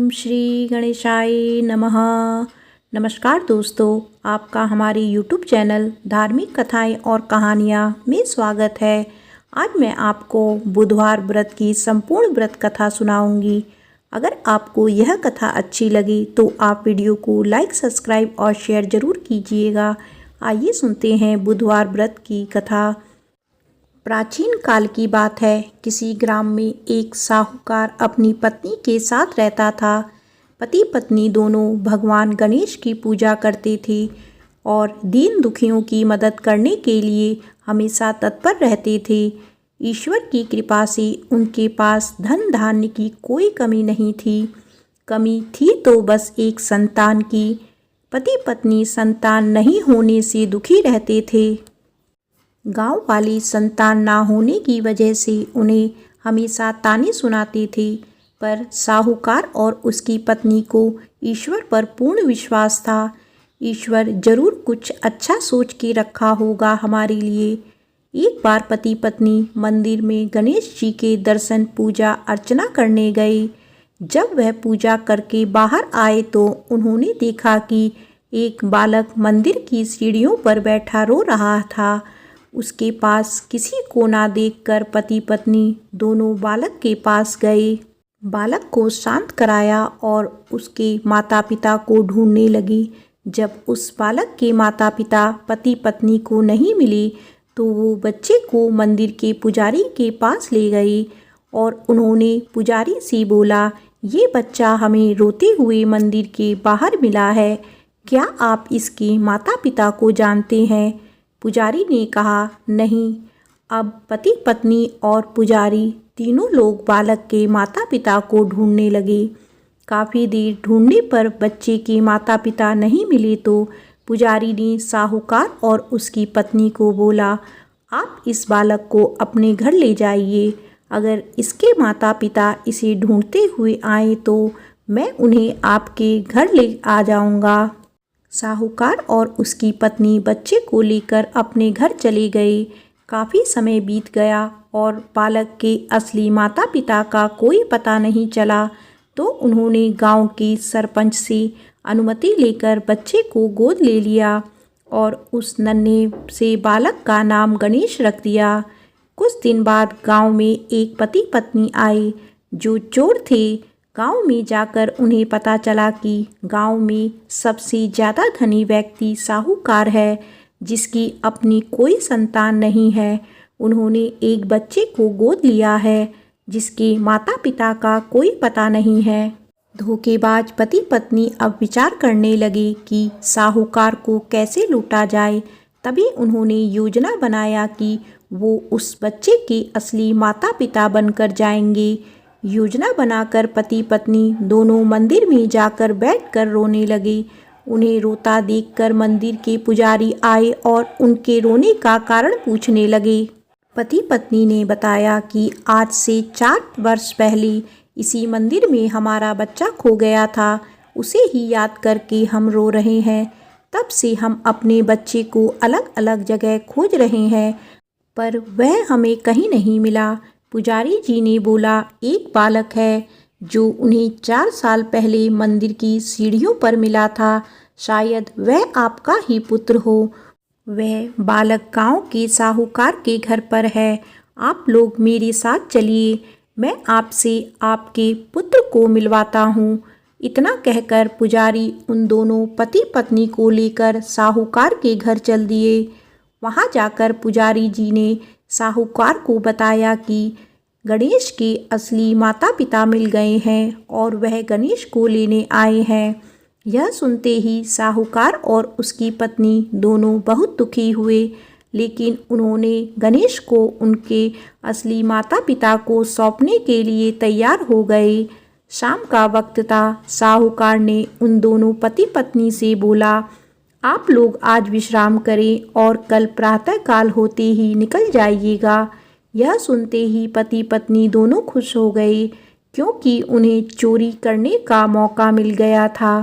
ओम श्री गणेशाय नमः। नमस्कार दोस्तों, आपका हमारे YouTube चैनल धार्मिक कथाएं और कहानियां में स्वागत है। आज मैं आपको बुधवार व्रत की संपूर्ण व्रत कथा सुनाऊंगी। अगर आपको यह कथा अच्छी लगी तो आप वीडियो को लाइक, सब्सक्राइब और शेयर ज़रूर कीजिएगा। आइए सुनते हैं बुधवार व्रत की कथा। प्राचीन काल की बात है। किसी ग्राम में एक साहूकार अपनी पत्नी के साथ रहता था। पति पत्नी दोनों भगवान गणेश की पूजा करते थे और दीन दुखियों की मदद करने के लिए हमेशा तत्पर रहते थे। ईश्वर की कृपा से उनके पास धन धान्य की कोई कमी नहीं थी। कमी थी तो बस एक संतान की। पति पत्नी संतान नहीं होने से दुखी रहते थे। गांव वाली संतान ना होने की वजह से उन्हें हमेशा ताने सुनाते थे, पर साहूकार और उसकी पत्नी को ईश्वर पर पूर्ण विश्वास था। ईश्वर जरूर कुछ अच्छा सोच के रखा होगा हमारे लिए। एक बार पति पत्नी मंदिर में गणेश जी के दर्शन पूजा अर्चना करने गए। जब वह पूजा करके बाहर आए तो उन्होंने देखा कि एक बालक मंदिर की सीढ़ियों पर बैठा रो रहा था। उसके पास किसी को ना देखकर पति पत्नी दोनों बालक के पास गए। बालक को शांत कराया और उसके माता पिता को ढूंढने लगी। जब उस बालक के माता पिता पति पत्नी को नहीं मिले तो वो बच्चे को मंदिर के पुजारी के पास ले गए और उन्होंने पुजारी से बोला, ये बच्चा हमें रोते हुए मंदिर के बाहर मिला है। क्या आप इसके माता पिता को जानते हैं? पुजारी ने कहा, नहीं। अब पति पत्नी और पुजारी तीनों लोग बालक के माता पिता को ढूंढने लगे। काफ़ी देर ढूंढने पर बच्चे के माता पिता नहीं मिले तो पुजारी ने साहूकार और उसकी पत्नी को बोला, आप इस बालक को अपने घर ले जाइए। अगर इसके माता पिता इसे ढूंढते हुए आए तो मैं उन्हें आपके घर ले आ जाऊंगा। साहूकार और उसकी पत्नी बच्चे को लेकर अपने घर चले गए। काफ़ी समय बीत गया और बालक के असली माता पिता का कोई पता नहीं चला, तो उन्होंने गांव के सरपंच से अनुमति लेकर बच्चे को गोद ले लिया और उस नन्हे से बालक का नाम गणेश रख दिया। कुछ दिन बाद गांव में एक पति पत्नी आए जो चोर थे। गांव में जाकर उन्हें पता चला कि गांव में सबसे ज़्यादा धनी व्यक्ति साहूकार है, जिसकी अपनी कोई संतान नहीं है। उन्होंने एक बच्चे को गोद लिया है जिसके माता पिता का कोई पता नहीं है। धोखेबाज पति पत्नी अब विचार करने लगे कि साहूकार को कैसे लूटा जाए। तभी उन्होंने योजना बनाया कि वो उस बच्चे के असली माता पिता बनकर जाएंगे। योजना बनाकर पति पत्नी दोनों मंदिर में जाकर बैठकर रोने लगे। उन्हें रोता देखकर मंदिर के पुजारी आए और उनके रोने का कारण पूछने लगे। पति पत्नी ने बताया कि आज से 4 वर्ष पहले इसी मंदिर में हमारा बच्चा खो गया था। उसे ही याद करके हम रो रहे हैं। तब से हम अपने बच्चे को अलग अलग जगह खोज रहे हैं, पर वह हमें कहीं नहीं मिला। पुजारी जी ने बोला, एक बालक है जो उन्हें 4 साल पहले मंदिर की सीढ़ियों पर मिला था। शायद वह आपका ही पुत्र हो। वह बालक गांव के साहूकार के घर पर है। आप लोग मेरे साथ चलिए, मैं आपसे आपके पुत्र को मिलवाता हूँ। इतना कहकर पुजारी उन दोनों पति पत्नी को लेकर साहूकार के घर चल दिए। वहाँ जाकर पुजारी जी ने साहूकार को बताया कि गणेश के असली माता पिता मिल गए हैं और वह गणेश को लेने आए हैं। यह सुनते ही साहूकार और उसकी पत्नी दोनों बहुत दुखी हुए, लेकिन उन्होंने गणेश को उनके असली माता पिता को सौंपने के लिए तैयार हो गए। शाम का वक्त था। साहूकार ने उन दोनों पति पत्नी से बोला, आप लोग आज विश्राम करें और कल प्रातःकाल होते ही निकल जाइएगा। यह सुनते ही पति पत्नी दोनों खुश हो गए, क्योंकि उन्हें चोरी करने का मौका मिल गया था।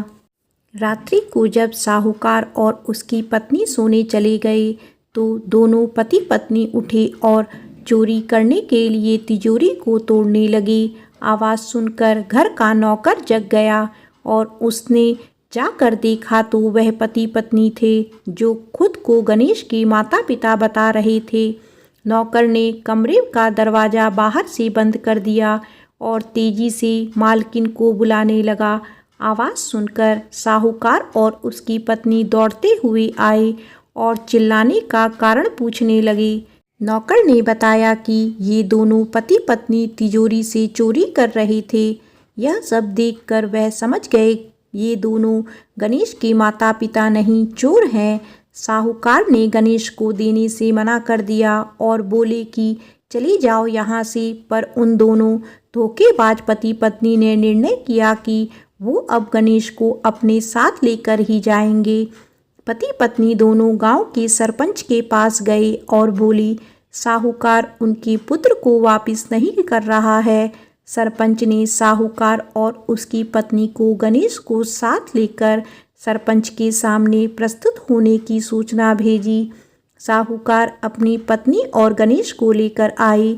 रात्रि को जब साहूकार और उसकी पत्नी सोने चले गए तो दोनों पति पत्नी उठे और चोरी करने के लिए तिजोरी को तोड़ने लगे आवाज़ सुनकर घर का नौकर जग गया और उसने जाकर देखा तो वह पति पत्नी थे जो खुद को गणेश के माता पिता बता रहे थे। नौकर ने कमरे का दरवाज़ा बाहर से बंद कर दिया और तेजी से मालकिन को बुलाने लगा। आवाज़ सुनकर साहूकार और उसकी पत्नी दौड़ते हुए आए और चिल्लाने का कारण पूछने लगे। नौकर ने बताया कि ये दोनों पति पत्नी तिजोरी से चोरी कर रहे थे। यह सब देखकर वह समझ गए ये दोनों गणेश के माता पिता नहीं, चोर हैं। साहूकार ने गणेश को देने से मना कर दिया और बोले कि चली जाओ यहाँ से, पर उन दोनों धोखेबाज पति पत्नी ने निर्णय किया कि वो अब गणेश को अपने साथ लेकर ही जाएंगे। पति पत्नी दोनों गांव के सरपंच के पास गए और बोली, साहूकार उनके पुत्र को वापस नहीं कर रहा है। सरपंच ने साहूकार और उसकी पत्नी को गणेश को साथ लेकर सरपंच के सामने प्रस्तुत होने की सूचना भेजी। साहूकार अपनी पत्नी और गणेश को लेकर आए।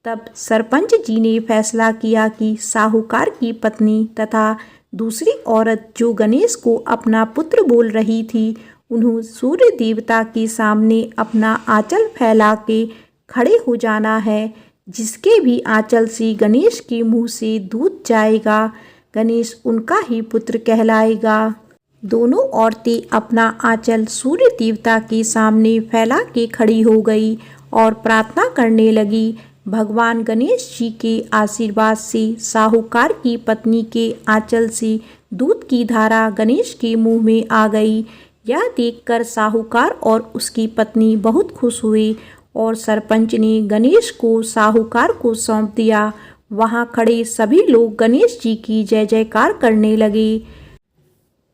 तब सरपंच जी ने फैसला किया कि साहूकार की पत्नी तथा दूसरी औरत जो गणेश को अपना पुत्र बोल रही थी, उन्हें सूर्य देवता के सामने अपना आंचल फैला के खड़े हो जाना है। जिसके भी आंचल से गणेश के मुंह से दूध जाएगा, गणेश उनका ही पुत्र कहलाएगा। दोनों औरतें अपना आंचल सूर्य देवता के सामने फैला के खड़ी हो गई और प्रार्थना करने लगी। भगवान गणेश जी के आशीर्वाद से साहूकार की पत्नी के आंचल से दूध की धारा गणेश के मुंह में आ गई। यह देखकर साहूकार और उसकी पत्नी बहुत खुश हुए और सरपंच ने गणेश को साहूकार को सौंप दिया। वहाँ खड़े सभी लोग गणेश जी की जय जयकार करने लगे।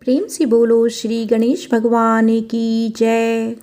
प्रेम से बोलो श्री गणेश भगवान की जय।